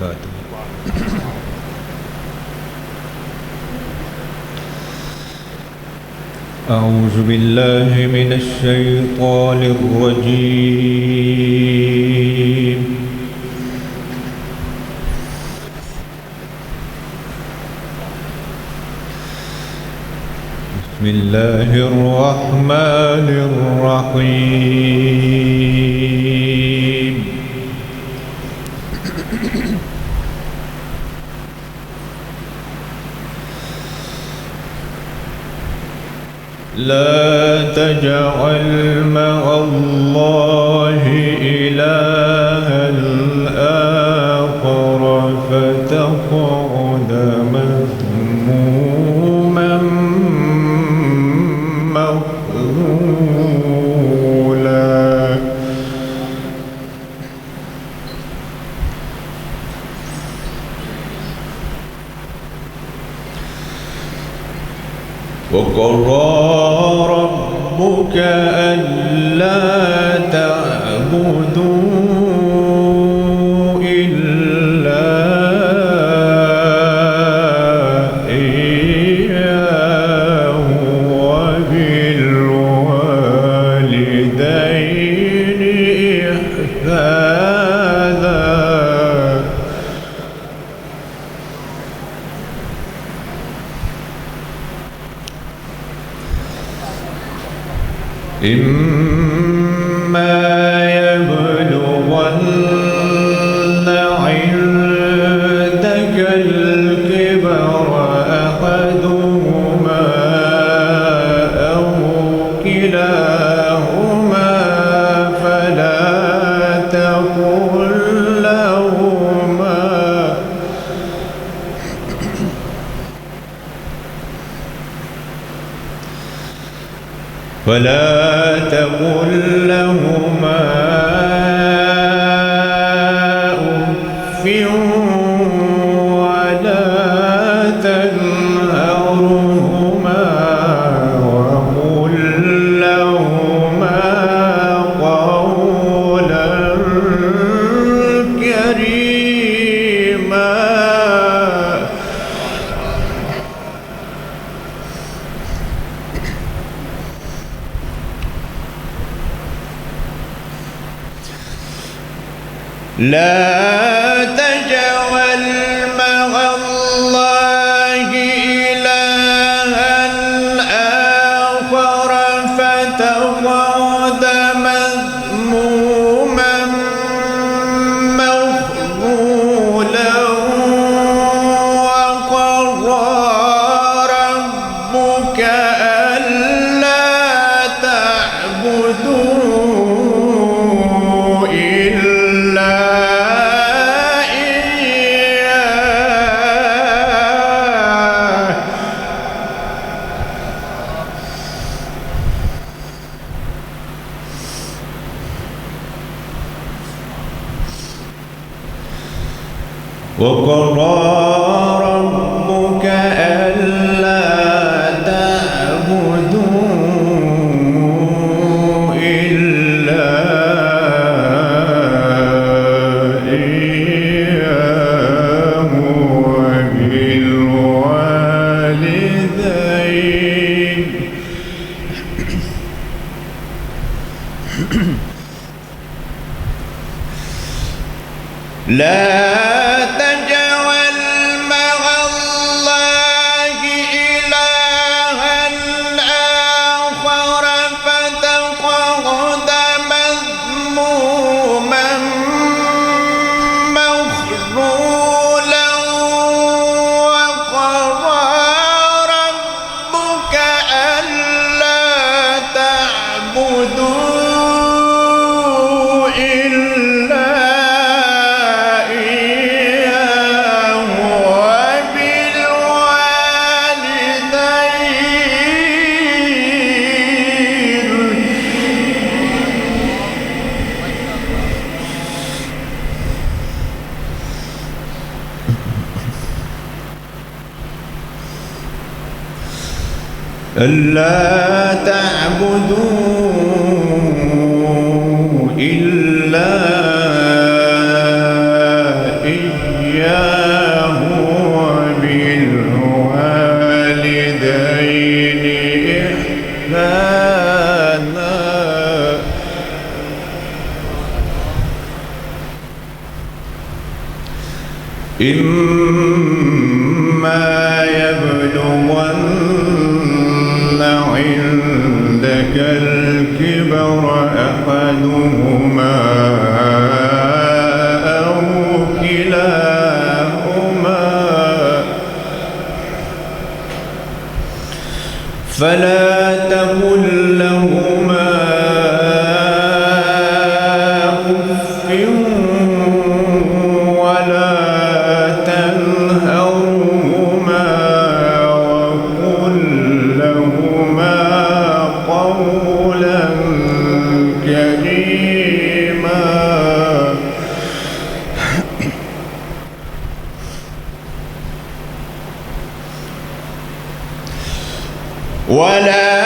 وبركاته. أعوذ بالله من الشيطان الرجيم. بسم الله الرحمن الرحيم. لا تجعل مع الله إلها آخر فتقعد مذموما مخذولا. وقضى ربك ألا تعبدوا إلا إياه وبالوالدين إحسانا. إما يبلغن عندك الكبر أحدهما أو كلاهما فلا تقل لهما أف ولا تنهرهما وقل لهما قولا كريما. لا تجعل مع الله إلها آخر فتقعد مذموما مخذولا. وقضى ربك ألا تعبدوا إلا وقضى ربك ألا تعبدوا إلا إياه وبالوالدين لا تجعل مع الله إلها آخر فتقعد مذموما مخذولا. وقضى ربك ألا تعبدوا إلا ألا تعبدوا إلا إياه إياه وبالوالدين إحسانا إما يبلغن عندك الكبر أحدهما أو كلاهما فلا تقل لهما أف ولا تنهرهما وقل لهما قولا كريما ولا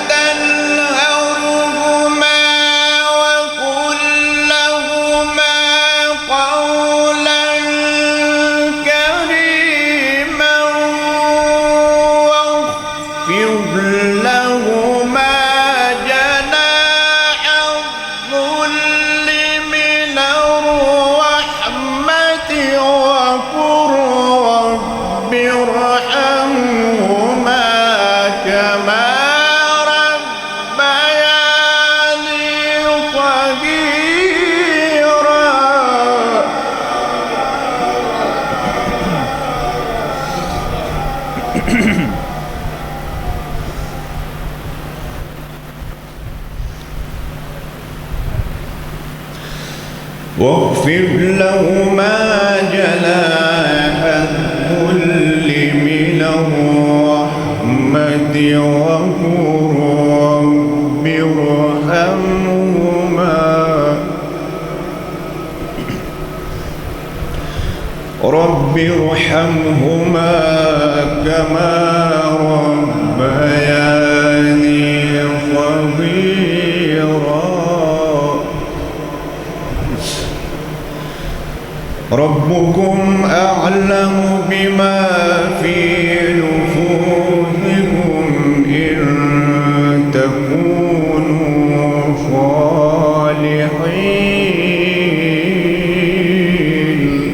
تنهرهما وقل لهما قولا كريما واخفض لهما جناح الذل من الرحمة وقل رب ارحمهما كما ربياني صغيرا واخفض لهما جناح الذل من الرحمة وقل رب ارحمهما كما ربياني صغيرا ربكم أعلم بما في نفوسكم إن تكونوا صالحين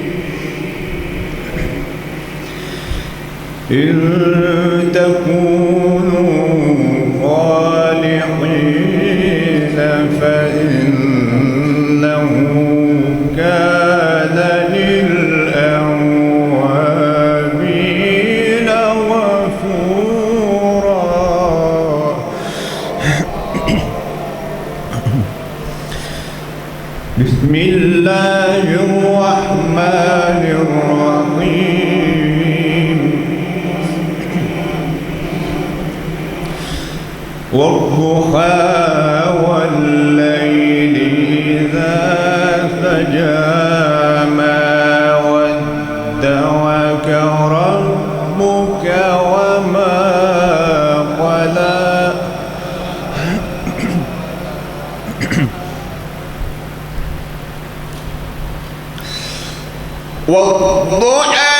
إن تكونوا صالحين فإنه كان للأوابين غفورا بسم الله الرحمن الرحيم والضحى والليل إذا سجى ما ودعك ربك وما قلى والضحى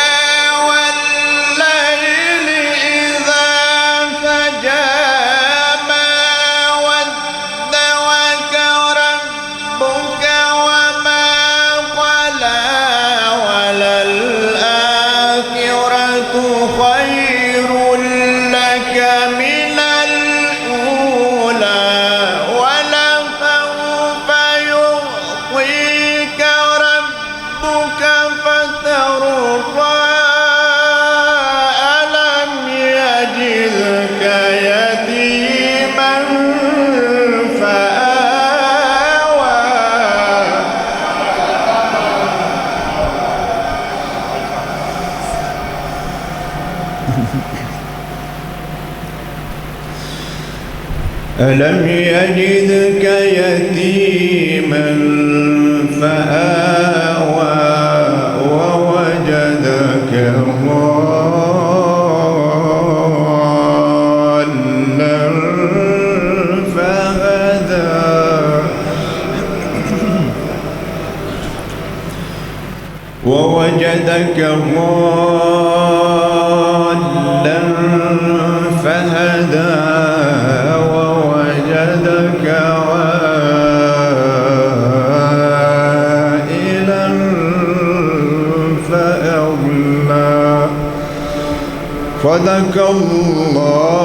ألم يجدك يتيما فآوى ووجدك ضالا فهدى ووجدك ووجدك ضالا فهدى ووجدك عائلا فأغنى صدق الله